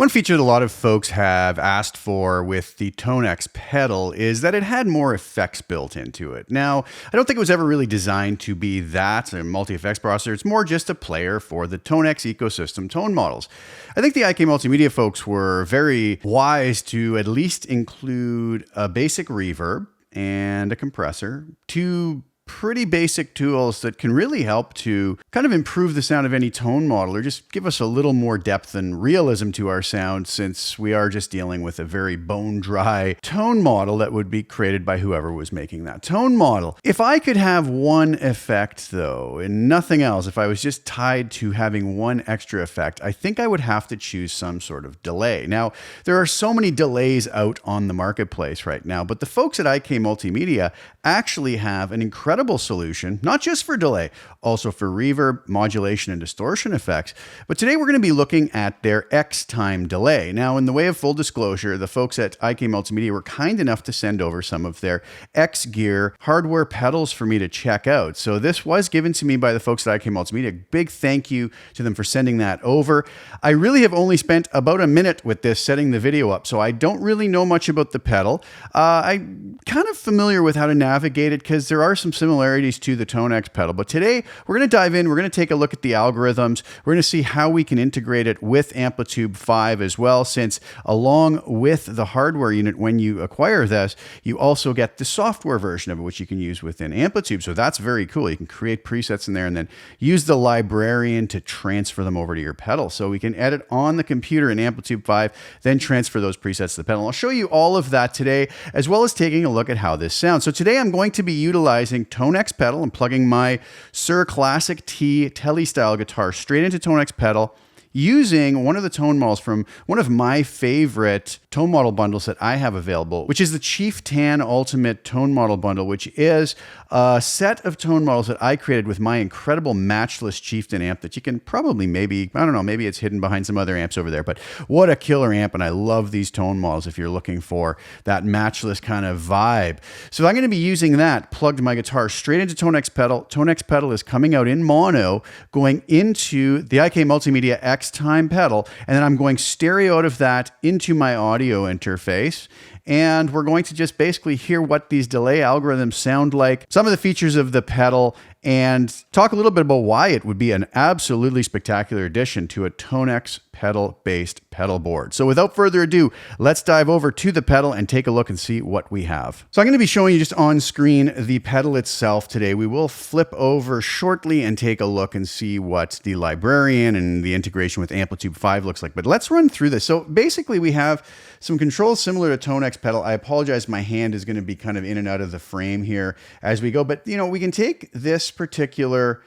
One feature that a lot of folks have asked for with the Tonex Pedal is that it had more effects built into it. Now, I don't think it was ever really designed to be that, a multi-effects processor. It's more just a player for the Tonex ecosystem tone models. I think the IK Multimedia folks were very wise to at least include a basic reverb and a compressor, two pretty basic tools that can really help to kind of improve the sound of any tone model or just give us a little more depth and realism to our sound, since we are just dealing with a very bone dry tone model that would be created by whoever was making that tone model. If I could have one effect though and nothing else, if I was just tied to having one extra effect, I think I would have to choose some sort of delay. Now, there are so many delays out on the marketplace right now, but the folks at IK Multimedia actually have an incredible solution, not just for delay, also for reverb, modulation, and distortion effects. But today we're going to be looking at their X-Time delay. Now, in the way of full disclosure, the folks at IK Multimedia were kind enough to send over some of their X-Gear hardware pedals for me to check out. So this was given to me by the folks at IK Multimedia. Big thank you to them for sending that over. I really have only spent about a minute with this setting the video up, so I don't really know much about the pedal. I'm kind of familiar with how to navigate it because there are some similarities to the Tonex pedal. But today we're going to dive in, we're going to take a look at the algorithms, we're going to see how we can integrate it with Amplitube 5 as well, since along with the hardware unit, when you acquire this, you also get the software version of it, which you can use within Amplitube. So that's very cool. You can create presets in there and then use the librarian to transfer them over to your pedal. So we can edit on the computer in Amplitube 5, then transfer those presets to the pedal. I'll show you all of that today, as well as taking a look at how this sounds. So today I'm going to be utilizing Tonex Pedal and plugging my Sir Classic T Tele style guitar straight into Tonex Pedal, using one of the tone models from one of my favorite tone model bundles that I have available, which is the Cheef-Tan Ultimate Tone Model Bundle, which is a set of tone models that I created with my incredible matchless Cheef-Tan amp that you can probably maybe it's hidden behind some other amps over there, but what a killer amp. And I love these tone models if you're looking for that matchless kind of vibe. So I'm going to be using that, plugged my guitar straight into Tonex Pedal. Tonex Pedal is coming out in mono, going into the IK Multimedia X-Time pedal, and then I'm going stereo out of that into my audio interface. And we're going to just basically hear what these delay algorithms sound like, some of the features of the pedal, and talk a little bit about why it would be an absolutely spectacular addition to a Tonex pedal-based pedal board. So without further ado, let's dive over to the pedal and take a look and see what we have. So I'm going to be showing you just on screen the pedal itself today. We will flip over shortly and take a look and see what the librarian and the integration with Amplitube 5 looks like. But let's run through this. So basically we have some controls similar to Tonex Pedal. I apologize, my hand is going to be kind of in and out of the frame here as we go, but we can take this particular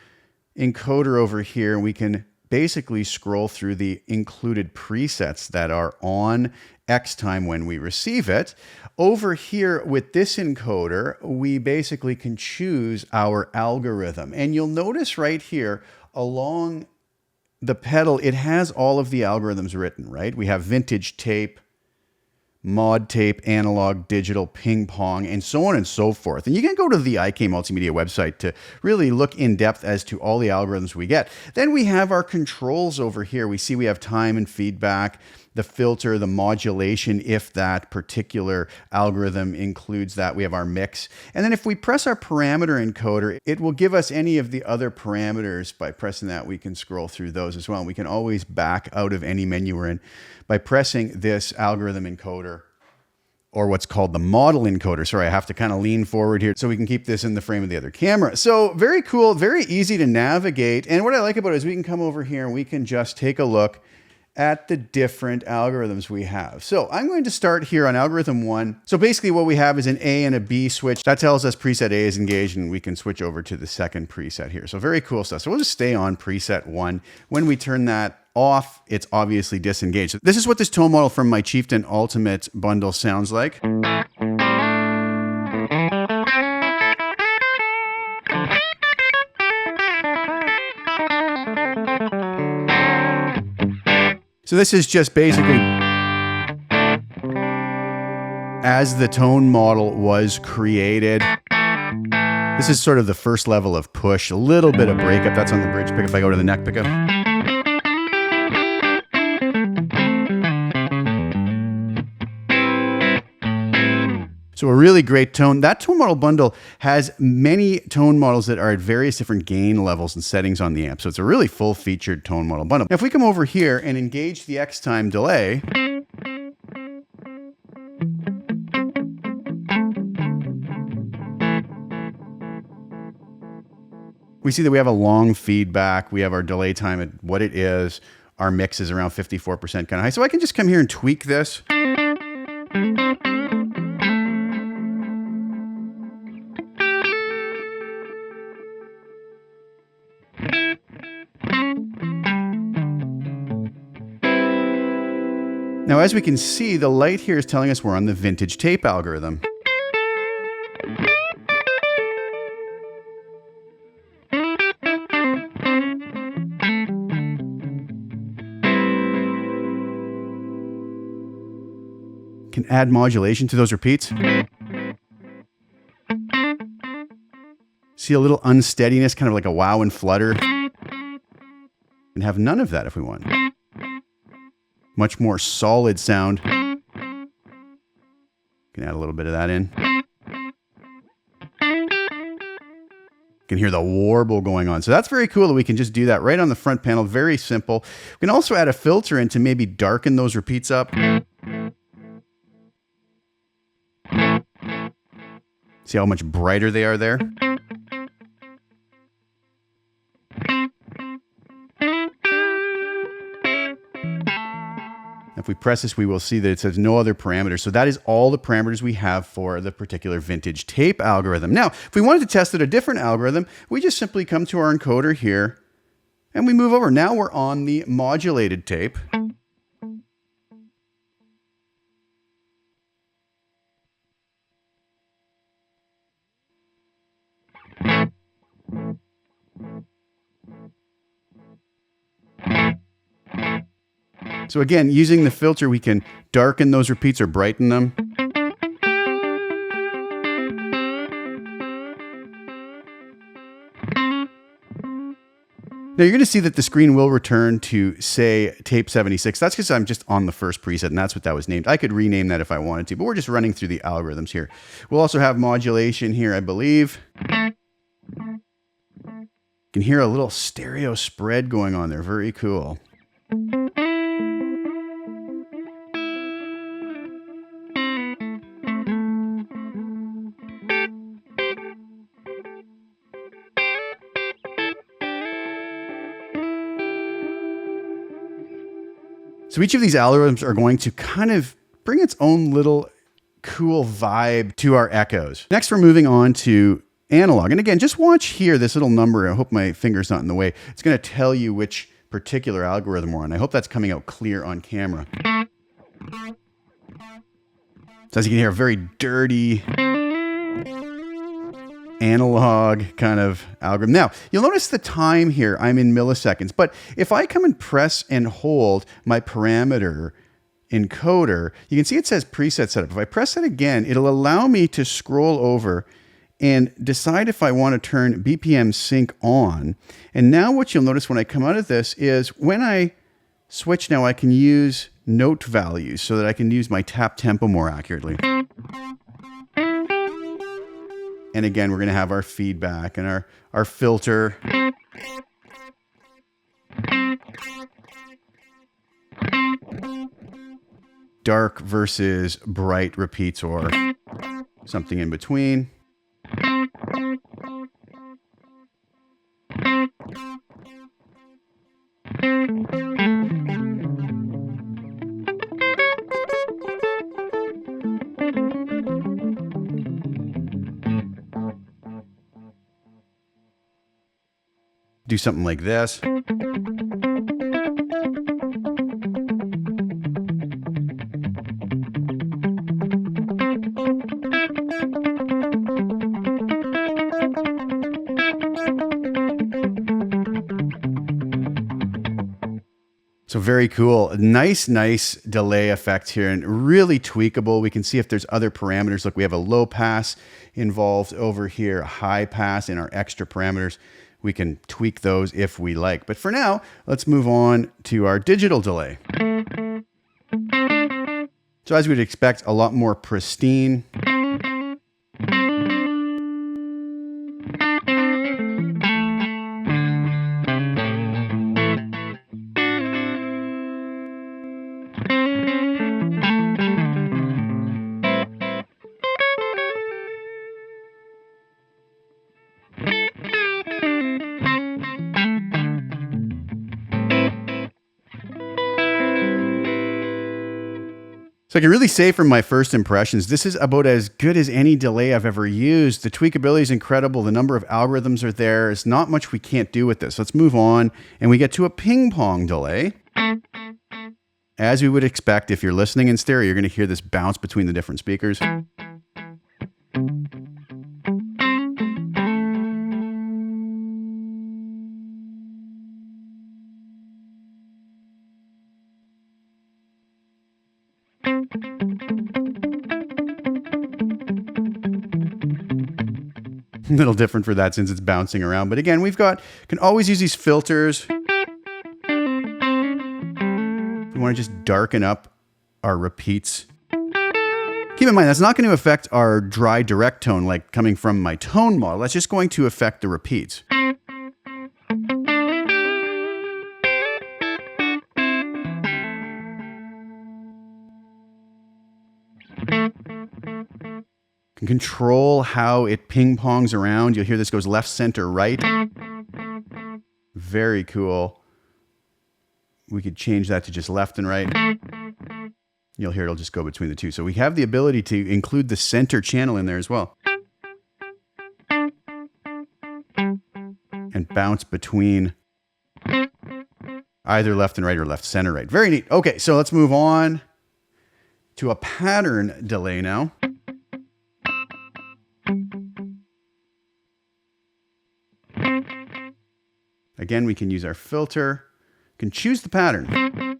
encoder over here and we can basically scroll through the included presets that are on X-Time when we receive it. Over here with this encoder, we basically can choose our algorithm. And you'll notice right here along the pedal, it has all of the algorithms written, right? We have vintage tape, mod tape, analog, digital, ping pong, and so on and so forth. And you can go to the IK Multimedia website to really look in depth as to all the algorithms we get. Then we have our controls over here. We see we have time and feedback, the filter, the modulation, if that particular algorithm includes that. We have our mix. And then if we press our parameter encoder, it will give us any of the other parameters. By pressing that, we can scroll through those as well. And we can always back out of any menu we're in by pressing this algorithm encoder, or what's called the model encoder. Sorry, I have to kind of lean forward here so we can keep this in the frame of the other camera. So very cool, very easy to navigate. And what I like about it is we can come over here and we can just take a look at the different algorithms we have. So I'm going to start here on algorithm 1. So basically what we have is an A and a B switch. That tells us preset A is engaged, and we can switch over to the second preset here. So very cool stuff. So we'll just stay on preset 1. When we turn that off, it's obviously disengaged. So this is what this tone model from my Cheef-Tan Ultimate bundle sounds like. So this is just basically as the tone model was created. This is sort of the first level of push, a little bit of breakup. That's on the bridge pickup. If I go to the neck pickup. So a really great tone. That tone model bundle has many tone models that are at various different gain levels and settings on the amp. So it's a really full-featured tone model bundle. Now, if we come over here and engage the X-time delay, we see that we have a long feedback. We have our delay time at what it is. Our mix is around 54% kind of high. So I can just come here and tweak this. Now, as we can see, the light here is telling us we're on the vintage tape algorithm. Can add modulation to those repeats. See a little unsteadiness, kind of like a wow and flutter. And have none of that if we want. Much more solid sound. Can add a little bit of that in. Can hear the warble going on. So that's very cool that we can just do that right on the front panel. Very simple. We can also add a filter in to maybe darken those repeats up. See how much brighter they are there? If we press this, we will see that it says no other parameters. So that is all the parameters we have for the particular vintage tape algorithm. Now, if we wanted to test out a different algorithm, we just simply come to our encoder here and we move over. Now we're on the modulated tape. So again, using the filter, we can darken those repeats or brighten them. Now you're going to see that the screen will return to, say, tape 76. That's because I'm just on the first preset, and that's what that was named. I could rename that if I wanted to, but we're just running through the algorithms here. We'll also have modulation here, I believe. You can hear a little stereo spread going on there. Very cool. So each of these algorithms are going to kind of bring its own little cool vibe to our echoes. Next, we're moving on to analog. And again, just watch here, this little number. I hope my finger's not in the way. It's going to tell you which particular algorithm we're on. I hope that's coming out clear on camera. So as you can hear, a very dirty analog kind of algorithm. Now, you'll notice the time here, I'm in milliseconds, but if I come and press and hold my parameter encoder, you can see it says preset setup. If I press it again, it'll allow me to scroll over and decide if I want to turn BPM sync on. And now what you'll notice when I come out of this is when I switch now, I can use note values so that I can use my tap tempo more accurately. And again, we're going to have our feedback and our filter. Dark versus bright repeats or something in between. Do something like this. So very cool. Nice delay effect here and really tweakable. We can see if there's other parameters. Look, we have a low pass involved over here, a high pass in our extra parameters. We can tweak those if we like. But for now, let's move on to our digital delay. So as we'd expect, a lot more pristine. So I can really say from my first impressions, this is about as good as any delay I've ever used. The tweakability is incredible. The number of algorithms are there. There's not much we can't do with this. Let's move on. And we get to a ping pong delay. As we would expect, if you're listening in stereo, you're going to hear this bounce between the different speakers. A little different for that since it's bouncing around. But again, can always use these filters. We want to just darken up our repeats. Keep in mind, that's not going to affect our dry direct tone like coming from my tone model. That's just going to affect the repeats. Can control how it ping pongs around. You'll hear this goes left, center, right. Very cool. We could change that to just left and right. You'll hear it'll just go between the two. So we have the ability to include the center channel in there as well. And bounce between either left and right or left, center, right. Very neat. Okay, so let's move on to a pattern delay now. Again, we can use our filter. We can choose the pattern.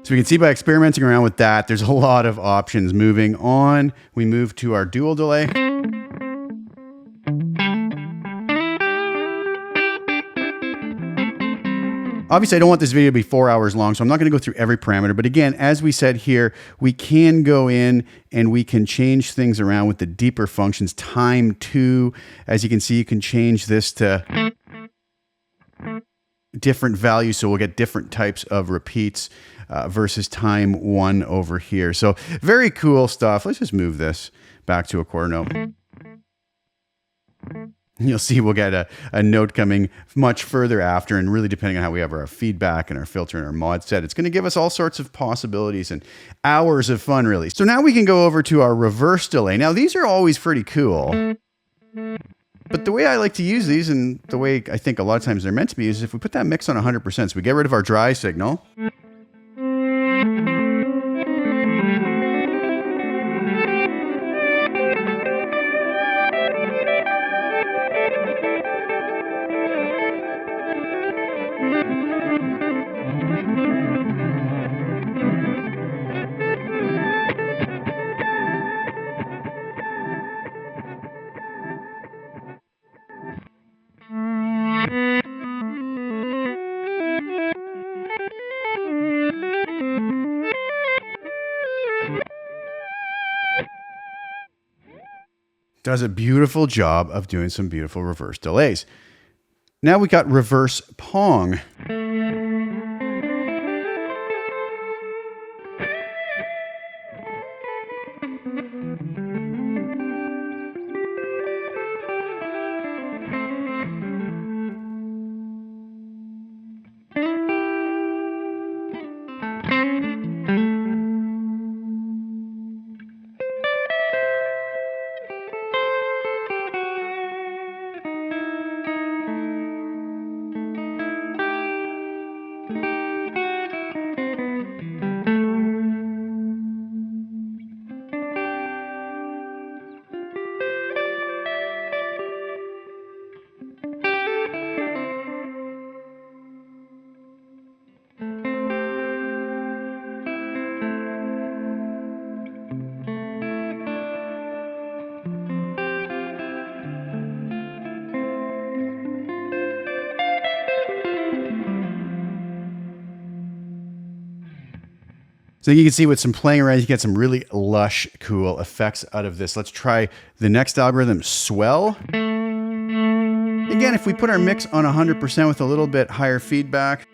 So we can see by experimenting around with that, there's a lot of options. Moving on, we move to our dual delay. Obviously, I don't want this video to be 4 hours long, so I'm not going to go through every parameter. But again, as we said here, we can go in and we can change things around with the deeper functions. Time 2, as you can see, you can change this to different values, so we'll get different types of repeats versus time 1 over here. So very cool stuff. Let's just move this back to a quarter note. You'll see we'll get a note coming much further after, and really depending on how we have our feedback and our filter and our mod set, it's going to give us all sorts of possibilities and hours of fun, really. So now we can go over to our reverse delay. Now, these are always pretty cool. But the way I like to use these, and the way I think a lot of times they're meant to be, is if we put that mix on 100%. So we get rid of our dry signal. Does a beautiful job of doing some beautiful reverse delays. Now we got reverse pong. So you can see with some playing around, you get some really lush, cool effects out of this. Let's try the next algorithm, swell. Again, if we put our mix on 100% with a little bit higher feedback,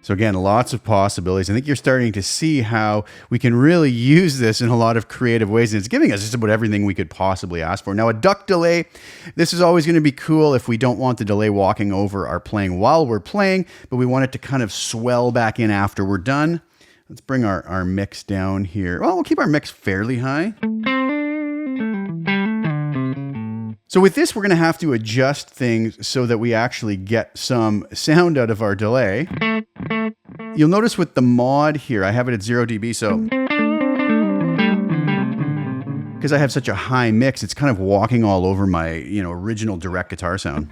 so again, lots of possibilities. I think you're starting to see how we can really use this in a lot of creative ways. And it's giving us just about everything we could possibly ask for. Now, a duck delay, this is always going to be cool if we don't want the delay walking over our playing while we're playing, but we want it to kind of swell back in after we're done. Let's bring our mix down here. Well, we'll keep our mix fairly high. So with this, we're going to have to adjust things so that we actually get some sound out of our delay. You'll notice with the mod here, I have it at 0 dB, so because I have such a high mix, it's kind of walking all over my, original direct guitar sound.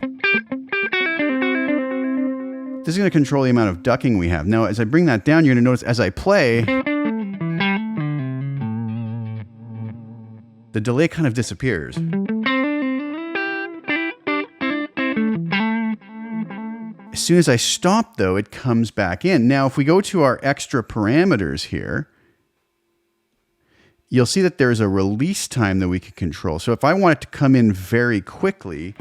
This is going to control the amount of ducking we have. Now, as I bring that down, you're going to notice as I play, the delay kind of disappears. As soon as I stop, though, it comes back in. Now, if we go to our extra parameters here, you'll see that there's a release time that we can control. So if I want it to come in very quickly,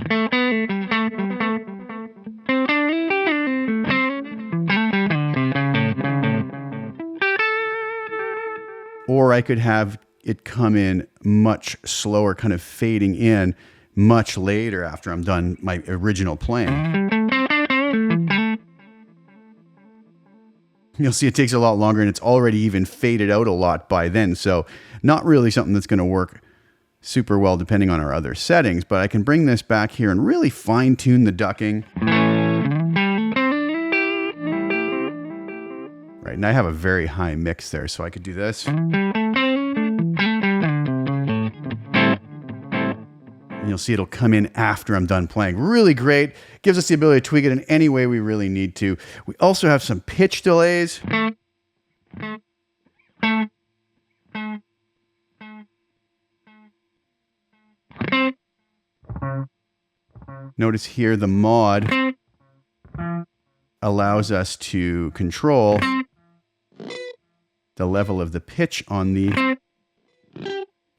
or I could have it come in much slower, kind of fading in much later after I'm done my original playing. You'll see it takes a lot longer and it's already even faded out a lot by then. So not really something that's going to work super well depending on our other settings, but I can bring this back here and really fine tune the ducking. Right, and I have a very high mix there, so I could do this. And you'll see it'll come in after I'm done playing. Really great. Gives us the ability to tweak it in any way we really need to. We also have some pitch delays. Notice here the mod allows us to control the level of the pitch on the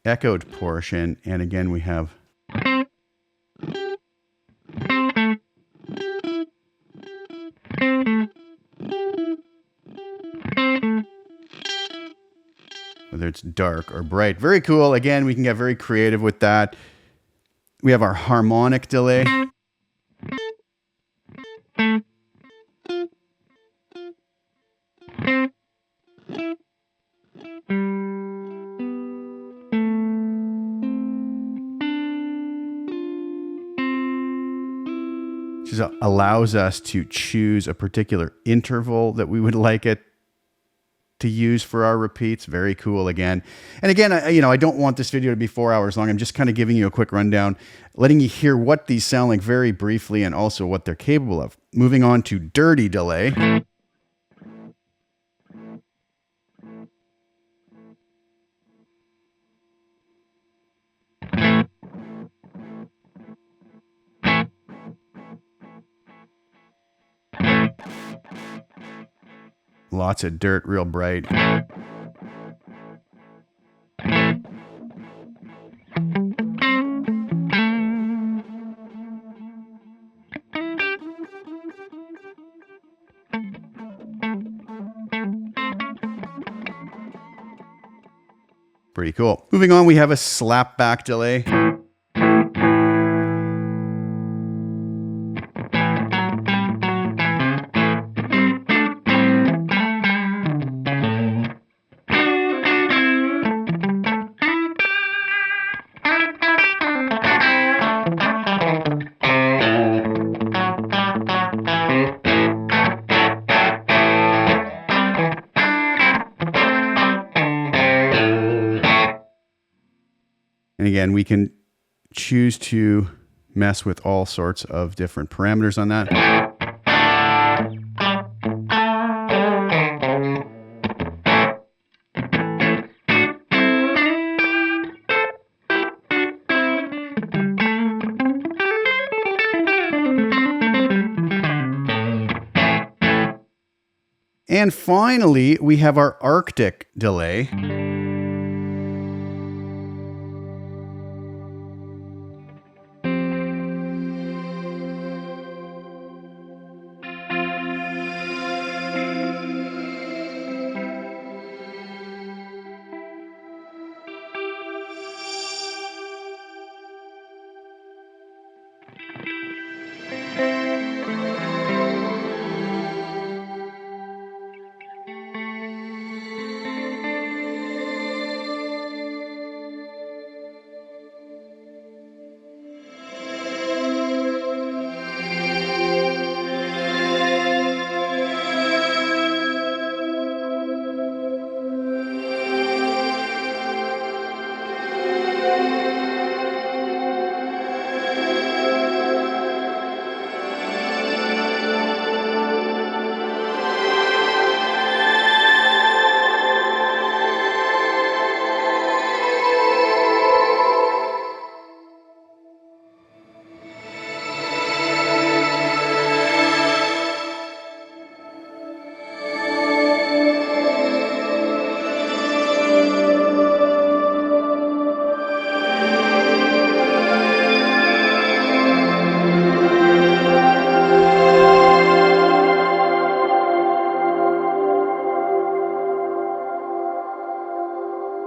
echoed portion. And again, we have whether it's dark or bright. Very cool. Again, we can get very creative with that. We have our harmonic delay. Which allows us to choose a particular interval that we would like it to use for our repeats. Very cool again. And again, I don't want this video to be 4 hours long. I'm just kind of giving you a quick rundown, letting you hear what these sound like very briefly and also what they're capable of. Moving on to dirty delay. Lots of dirt, real bright. Pretty cool. Moving on, we have a slapback delay. And again, we can choose to mess with all sorts of different parameters on that. And finally, we have our Arctic delay.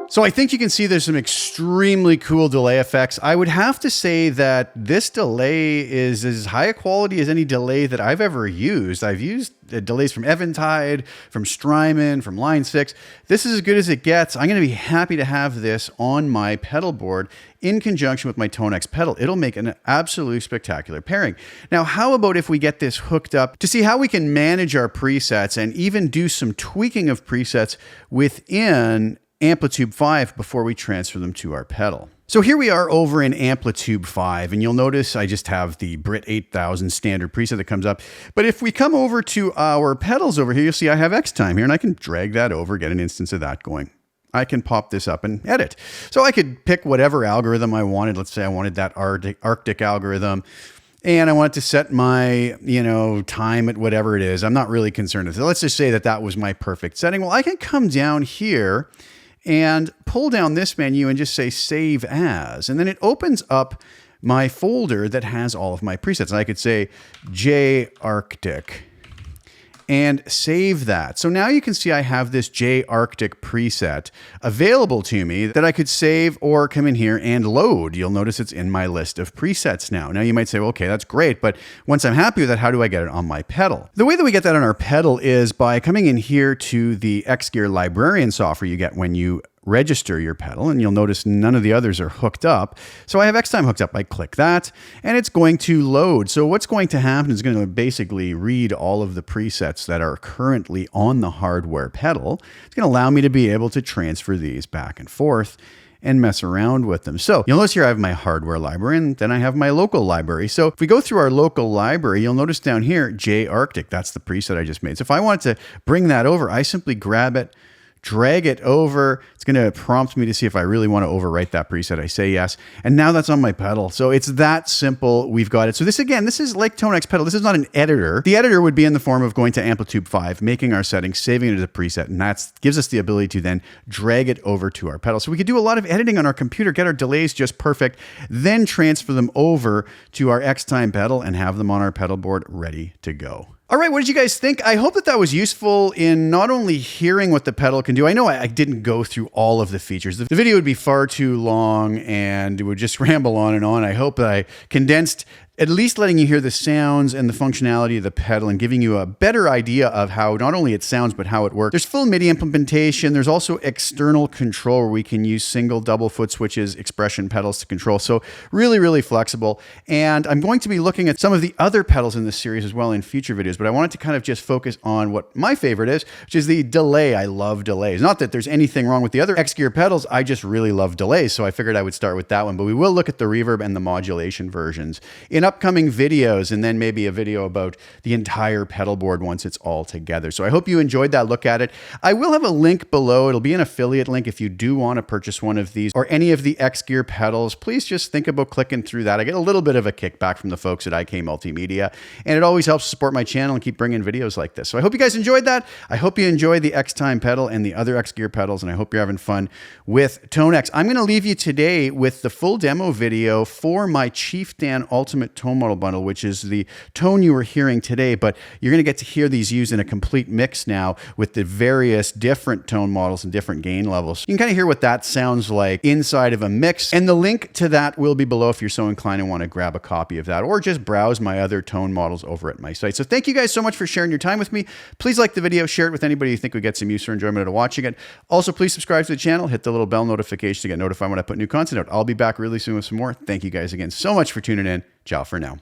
So I think you can see there's some extremely cool delay effects. I would have to say that this delay is as high a quality as any delay that I've ever used. I've used delays from Eventide, from Strymon, from Line 6. This is as good as it gets. I'm going to be happy to have this on my pedal board in conjunction with my Tonex pedal. It'll make an absolutely spectacular pairing. Now, how about if we get this hooked up to see how we can manage our presets and even do some tweaking of presets within Amplitube 5 before we transfer them to our pedal. So here we are over in Amplitube 5, and you'll notice I just have the Brit 8000 standard preset that comes up. But if we come over to our pedals over here, you'll see I have X-Time here, and I can drag that over, get an instance of that going. I can pop this up and edit. So I could pick whatever algorithm I wanted. Let's say I wanted that Arctic algorithm, and I want to set my, time at whatever it is. I'm not really concerned with it. Let's just say that that was my perfect setting. Well, I can come down here and pull down this menu and just say save as, and then it opens up my folder that has all of my presets. And I could say J Arctic and save that. So now you can see I have this J Arctic preset available to me that I could save or come in here and load. You'll notice it's in my list of presets now. Now you might say, well, okay, that's great, but once I'm happy with that, how do I get it on my pedal? The way that we get that on our pedal is by coming in here to the X-Gear Librarian software you get when you register your pedal, and you'll notice none of the others are hooked up. So I have X-Time hooked up. I click that and it's going to load. So what's going to happen is going to basically read all of the presets that are currently on the hardware pedal. It's going to allow me to be able to transfer these back and forth and mess around with them. So you'll notice here I have my hardware library, and then I have my local library. So if we go through our local library, you'll notice down here, J Arctic, that's the preset I just made. So if I want to bring that over, I simply grab it, drag it over. It's going to prompt me to see if I really want to overwrite that preset. I say yes. And now that's on my pedal. So it's that simple. We've got it. So this, again, this is like Tonex Pedal. This is not an editor. The editor would be in the form of going to Amplitube 5, making our settings, saving it as a preset. And that gives us the ability to then drag it over to our pedal. So we could do a lot of editing on our computer, get our delays just perfect, then transfer them over to our X-Time pedal and have them on our pedal board ready to go. All right, what did you guys think? I hope that that was useful in not only hearing what the pedal can do. I know I didn't go through all of the features. The video would be far too long and it would just ramble on and on. I hope that I condensed at least letting you hear the sounds and the functionality of the pedal and giving you a better idea of how not only it sounds, but how it works. There's full MIDI implementation. There's also external control where we can use single, double foot switches, expression pedals to control. So really, really flexible. And I'm going to be looking at some of the other pedals in this series as well in future videos, but I wanted to kind of just focus on what my favorite is, which is the delay. I love delays. Not that there's anything wrong with the other X Gear pedals. I just really love delays. So I figured I would start with that one, but we will look at the reverb and the modulation versions in upcoming videos, and then maybe a video about the entire pedal board once it's all together. So I hope you enjoyed that look at it. I will have a link below. It'll be an affiliate link if you do want to purchase one of these or any of the X Gear pedals. Please just think about clicking through that. I get a little bit of a kickback from the folks at IK Multimedia, and it always helps support my channel and keep bringing videos like this. So I hope you guys enjoyed that. I hope you enjoy the X-Time pedal and the other X Gear pedals, and I hope you're having fun with Tonex. I'm going to leave you today with the full demo video for my Cheef-Tan Ultimate Tone Model Bundle, which is the tone you were hearing today, but you're going to get to hear these used in a complete mix now with the various different tone models and different gain levels. You can kind of hear what that sounds like inside of a mix, and the link to that will be below if you're so inclined and want to grab a copy of that, or just browse my other tone models over at my site. So thank you guys so much for sharing your time with me. Please like the video, share it with anybody you think would get some use or enjoyment out of watching it. Also, please subscribe to the channel, hit the little bell notification to get notified when I put new content out. I'll be back really soon with some more. Thank you guys again so much for tuning in. Ciao for now.